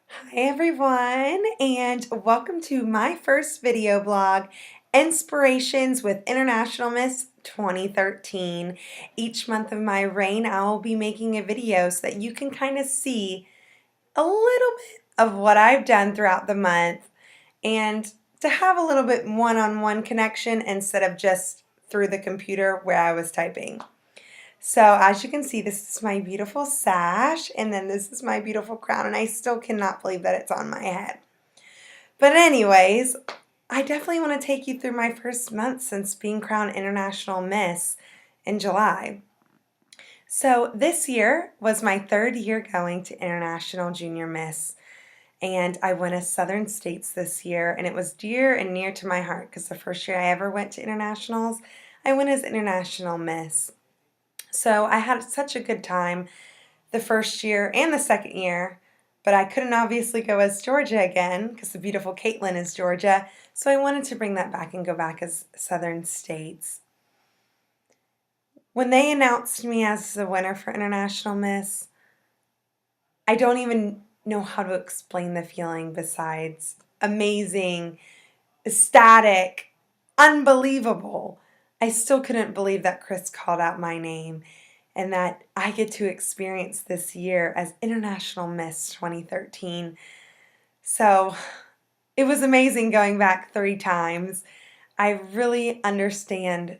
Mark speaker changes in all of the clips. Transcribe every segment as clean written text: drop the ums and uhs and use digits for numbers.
Speaker 1: Hi everyone, and welcome to my first video blog, Inspirations with International Miss 2013. Each month of my reign, I will be making a video so that you can kind of see a little bit of what I've done throughout the month and to have a little bit one-on-one connection instead of just through the computer where I was typing. So as you can see, this is my beautiful sash, and then this is my beautiful crown, and I still cannot believe that it's on my head. But anyways, I definitely want to take you through my first month since being crowned International Miss in July. So this year was my third year going to International Junior Miss, and I went as Southern States this year, and it was dear and near to my heart because the first year I ever went to internationals, I went as International Miss. So I had such a good time the first year and the second year, but I couldn't obviously go as Georgia again because the beautiful Caitlin is Georgia. So I wanted to bring that back and go back as Southern States. When they announced me as the winner for International Miss, I don't even know how to explain the feeling besides amazing, ecstatic, unbelievable. I still couldn't believe that Chris called out my name and that I get to experience this year as International Miss 2013. So it was amazing going back 3 times. I really understand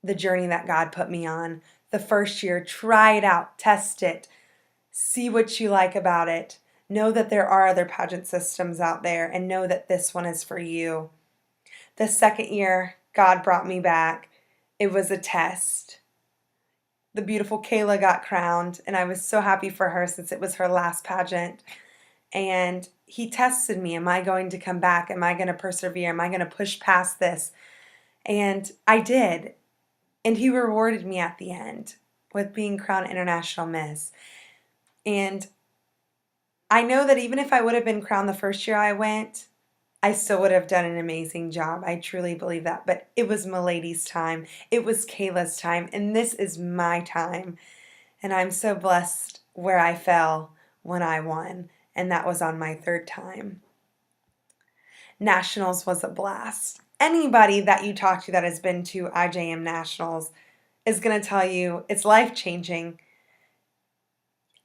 Speaker 1: the journey that God put me on. The first year, try it out, test it, see what you like about it. Know that there are other pageant systems out there and know that this one is for you. The second year, God brought me back. It was a test. The beautiful Kayla got crowned, and I was so happy for her since it was her last pageant. And he tested me. Am I going to come back? Am I going to persevere? Am I going to push past this? And I did. And he rewarded me at the end with being crowned International Miss. And I know that even if I would have been crowned the first year I went, I still would have done an amazing job. I truly believe that. But it was Milady's time. It was Kayla's time. And this is my time. And I'm so blessed where I fell when I won. And that was on my third time. Nationals was a blast. Anybody that you talk to that has been to IJM Nationals is going to tell you it's life-changing.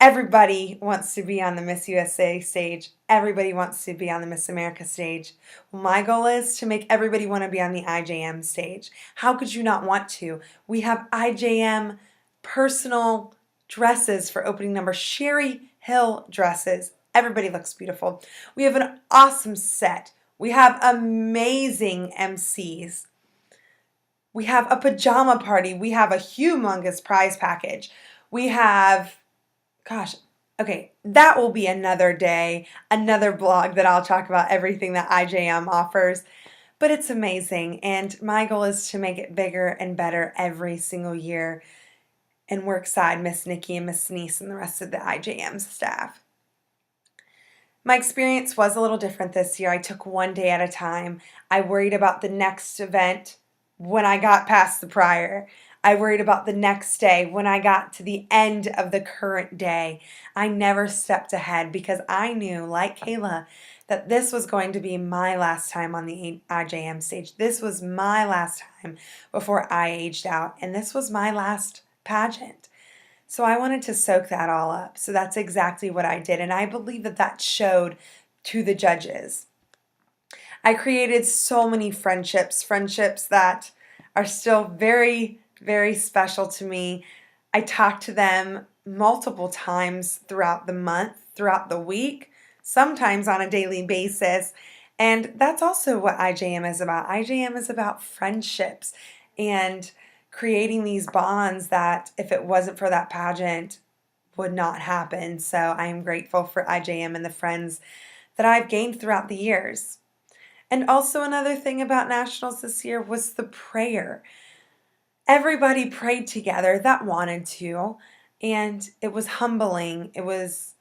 Speaker 1: Everybody wants to be on the Miss USA stage. Everybody wants to be on the Miss America stage. Well, my goal is to make everybody want to be on the IJM stage. How could you not want to? We have IJM personal dresses for opening number, Sherry Hill dresses. Everybody looks beautiful. We have an awesome set. We have amazing MCs. We have a pajama party. We have a humongous prize package. We have Gosh, okay, that will be another day, another blog that I'll talk about everything that IJM offers. But it's amazing, and my goal is to make it bigger and better every single year and work side Miss Nikki and Miss Denise and the rest of the IJM staff. My experience was a little different this year. I took one day at a time. I worried about the next event when I got past the prior. I worried about the next day when I got to the end of the current day. I never stepped ahead because I knew, like Kayla, that this was going to be my last time on the IJM stage. This was my last time before I aged out, and this was my last pageant. So I wanted to soak that all up. So that's exactly what I did, and I believe that that showed to the judges. I created so many friendships that are still very, very special to me. I talk to them multiple times throughout the month, throughout the week, sometimes on a daily basis. And that's also what IJM is about. IJM is about friendships and creating these bonds that if it wasn't for that pageant would not happen. So I am grateful for IJM and the friends that I've gained throughout the years. And also another thing about nationals this year was the prayer. Everybody prayed together that wanted to, and it was humbling. It was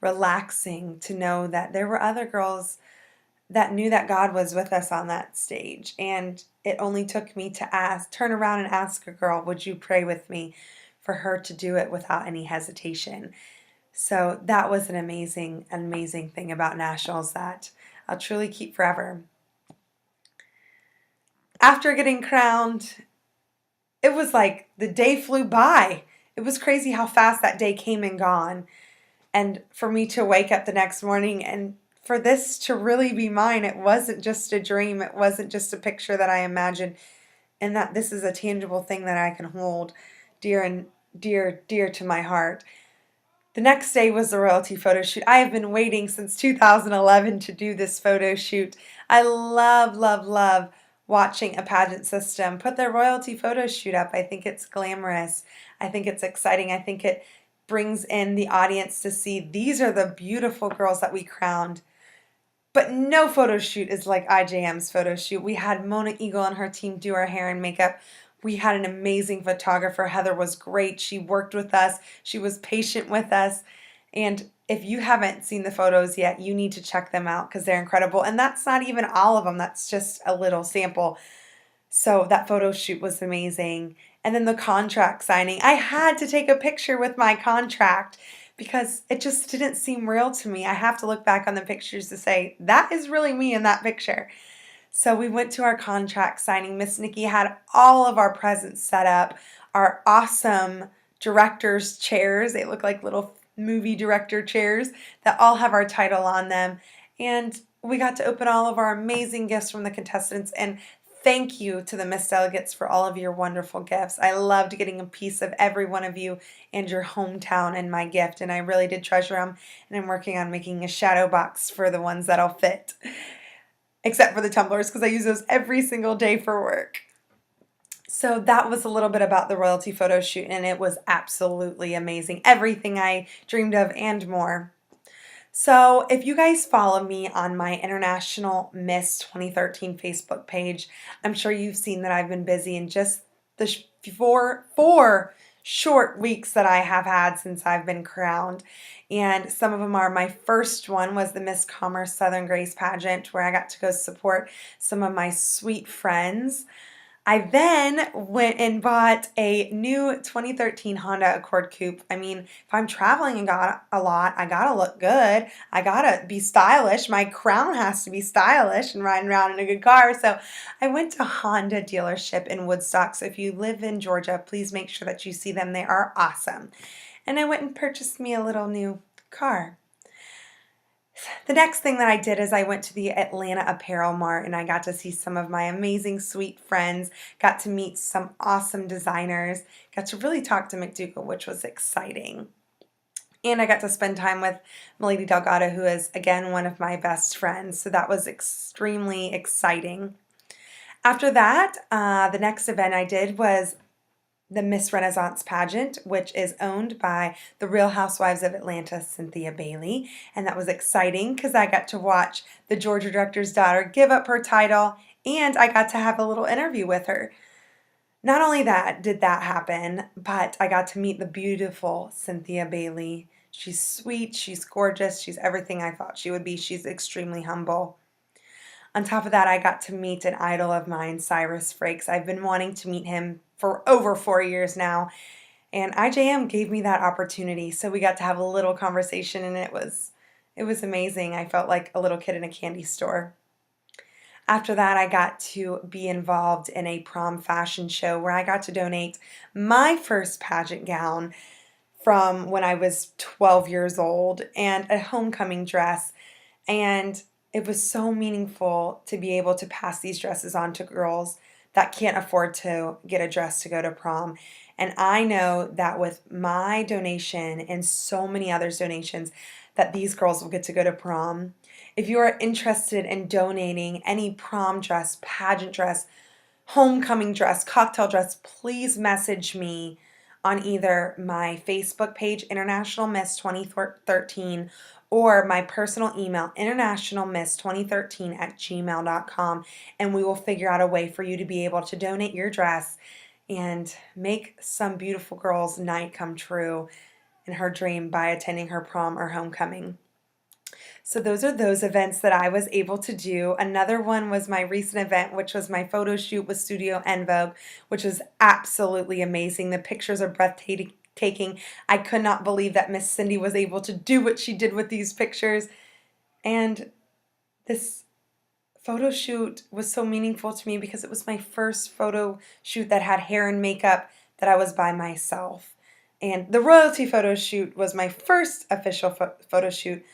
Speaker 1: relaxing to know that there were other girls that knew that God was with us on that stage. And it only took me to turn around and ask a girl, would you pray with me, for her to do it without any hesitation. So that was an amazing thing about nationals that I'll truly keep forever. After getting crowned, it was like the day flew by. It was crazy how fast that day came and gone. And for me to wake up the next morning and for this to really be mine, it wasn't just a dream. It wasn't just a picture that I imagined. And that this is a tangible thing that I can hold dear and dear to my heart. The next day was the royalty photo shoot. I have been waiting since 2011 to do this photo shoot. I love watching a pageant system put their royalty photo shoot up. I think it's glamorous. I think it's exciting. I think it brings in the audience to see these are the beautiful girls that we crowned. But no photo shoot is like IJM's photo shoot. We had Mona Eagle and her team do our hair and makeup. We had an amazing photographer. Heather was great. She worked with us. She was patient with us. And if you haven't seen the photos yet, you need to check them out because they're incredible. And that's not even all of them. That's just a little sample. So that photo shoot was amazing. And then the contract signing. I had to take a picture with my contract because it just didn't seem real to me. I have to look back on the pictures to say, that is really me in that picture. So we went to our contract signing. Miss Nikki had all of our presents set up, our awesome director's chairs. They look like little movie director chairs that all have our title on them. And we got to open all of our amazing gifts from the contestants. And thank you to the Miss Delegates for all of your wonderful gifts. I loved getting a piece of every one of you and your hometown in my gift, and I really did treasure them. And I'm working on making a shadow box for the ones that'll fit, except for the tumblers because I use those every single day for work. So that was a little bit about the royalty photo shoot, and it was absolutely amazing. Everything I dreamed of and more. So if you guys follow me on my International Miss 2013 Facebook page, I'm sure you've seen that I've been busy in just the four short weeks that I have had since I've been crowned. And some of them are, my first one was the Miss Commerce Southern Grace pageant where I got to go support some of my sweet friends. I then went and bought a new 2013 Honda Accord Coupe. I mean, if I'm traveling and got a lot, I gotta look good. I gotta be stylish. My crown has to be stylish and riding around in a good car. So I went to Honda dealership in Woodstock. So if you live in Georgia, please make sure that you see them. They are awesome. And I went and purchased me a little new car. The next thing that I did is I went to the Atlanta Apparel Mart and I got to see some of my amazing sweet friends, got to meet some awesome designers, got to really talk to McDougal, which was exciting. And I got to spend time with Milady Delgado, who is, again, one of my best friends, so that was extremely exciting. After that, the next event I did was the Miss Renaissance pageant, which is owned by the Real Housewives of Atlanta, Cynthia Bailey. And that was exciting because I got to watch the Georgia director's daughter give up her title, and I got to have a little interview with her. Not only that did that happen, but I got to meet the beautiful Cynthia Bailey. She's sweet, she's gorgeous, she's everything I thought she would be. She's extremely humble. On top of that, I got to meet an idol of mine, Cyrus Frakes. I've been wanting to meet him for over 4 years now, and IJM gave me that opportunity. So we got to have a little conversation, and it was amazing. I felt like a little kid in a candy store. After that, I got to be involved in a prom fashion show where I got to donate my first pageant gown from when I was 12 years old and a homecoming dress, and it was so meaningful to be able to pass these dresses on to girls that can't afford to get a dress to go to prom. And I know that with my donation and so many others' donations, that these girls will get to go to prom. If you are interested in donating any prom dress, pageant dress, homecoming dress, cocktail dress, please message me on either my Facebook page, International Miss 2013, or my personal email, internationalmiss2013@gmail.com, and we will figure out a way for you to be able to donate your dress and make some beautiful girl's night come true in her dream by attending her prom or homecoming. So those are those events that I was able to do. Another one was my recent event, which was my photo shoot with Studio En Vogue, which was absolutely amazing. The pictures are breathtaking. taking. I could not believe that Miss Cindy was able to do what she did with these pictures. And this photo shoot was so meaningful to me because it was my first photo shoot that had hair and makeup that I was by myself. And the royalty photo shoot was my first official photo shoot,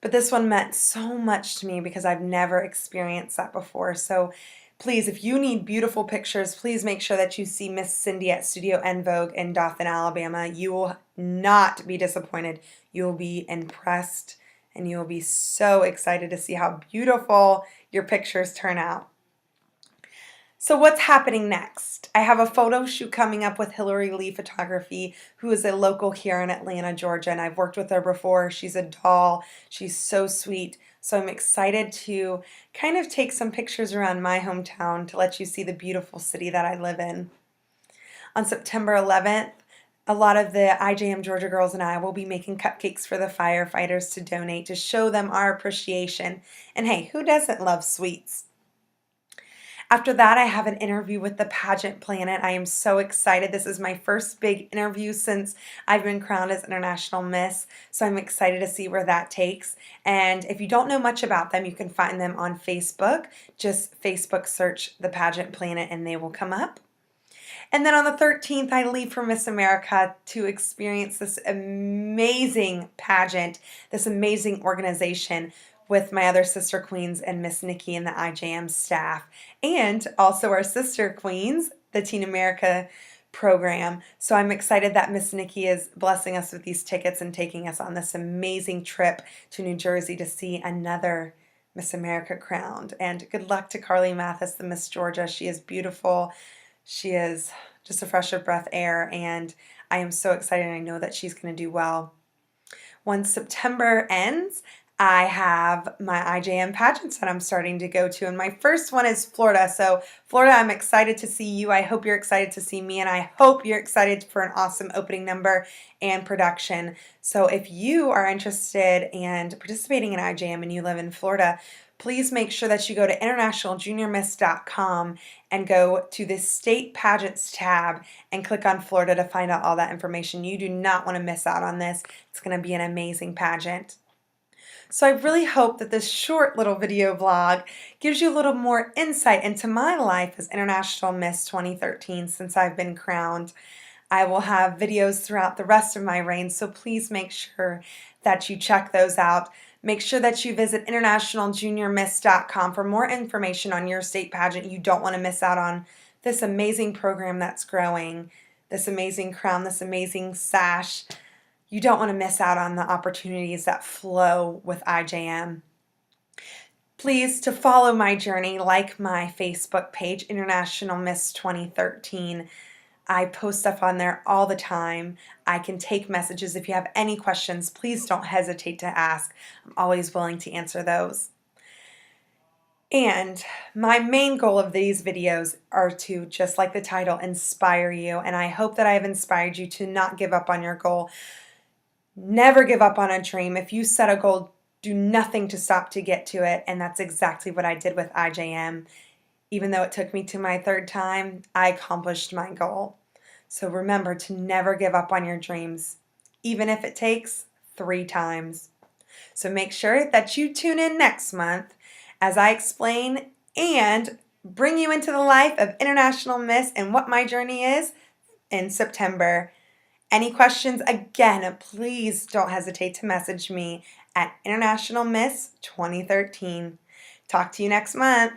Speaker 1: but this one meant so much to me because I've never experienced that before. So please, if you need beautiful pictures, please make sure that you see Miss Cindy at Studio En Vogue in Dothan, Alabama. You will not be disappointed. You will be impressed, and you will be so excited to see how beautiful your pictures turn out. So what's happening next? I have a photo shoot coming up with Hillary Lee Photography, who is a local here in Atlanta, Georgia, and I've worked with her before. She's a doll. She's so sweet. So I'm excited to kind of take some pictures around my hometown to let you see the beautiful city that I live in. On September 11th, a lot of the IJM Georgia girls and I will be making cupcakes for the firefighters to donate to show them our appreciation. And hey, who doesn't love sweets? After that, I have an interview with the Pageant Planet. I am so excited. This is my first big interview since I've been crowned as International Miss, so I'm excited to see where that takes. And if you don't know much about them, you can find them on Facebook. Just Facebook search the Pageant Planet and they will come up. And then on the 13th, I leave for Miss America to experience this amazing pageant, this amazing organization with my other sister queens and Miss Nikki and the IJM staff, and also our sister queens, the Teen America program. So I'm excited that Miss Nikki is blessing us with these tickets and taking us on this amazing trip to New Jersey to see another Miss America crowned. And good luck to Carly Mathis, the Miss Georgia. She is beautiful. She is just a fresh of breath air, and I am so excited. I know that she's going to do well. Once September ends, I have my IJM pageants that I'm starting to go to, and my first one is Florida. So Florida, I'm excited to see you. I hope you're excited to see me, and I hope you're excited for an awesome opening number and production. So if you are interested in participating in IJM and you live in Florida, please make sure that you go to internationaljuniormiss.com and go to the State Pageants tab and click on Florida to find out all that information. You do not want to miss out on this. It's going to be an amazing pageant. So I really hope that this short little video vlog gives you a little more insight into my life as International Miss 2013 since I've been crowned. I will have videos throughout the rest of my reign, so please make sure that you check those out. Make sure that you visit internationaljuniormiss.com for more information on your state pageant. You don't want to miss out on this amazing program that's growing, this amazing crown, this amazing sash. You don't want to miss out on the opportunities that flow with IJM. Please, to follow my journey, like my Facebook page, International Miss 2013. I post stuff on there all the time. I can take messages. If you have any questions, please don't hesitate to ask. I'm always willing to answer those. And my main goal of these videos are to, just like the title, inspire you. And I hope that I have inspired you to not give up on your goal. Never give up on a dream. If you set a goal, do nothing to stop to get to it. And that's exactly what I did with IJM. Even though it took me to my third time, I accomplished my goal. So remember to never give up on your dreams, even if it takes 3 times. So make sure that you tune in next month as I explain and bring you into the life of International Miss and what my journey is in September. Any questions, again, please don't hesitate to message me at International Miss 2013. Talk to you next month.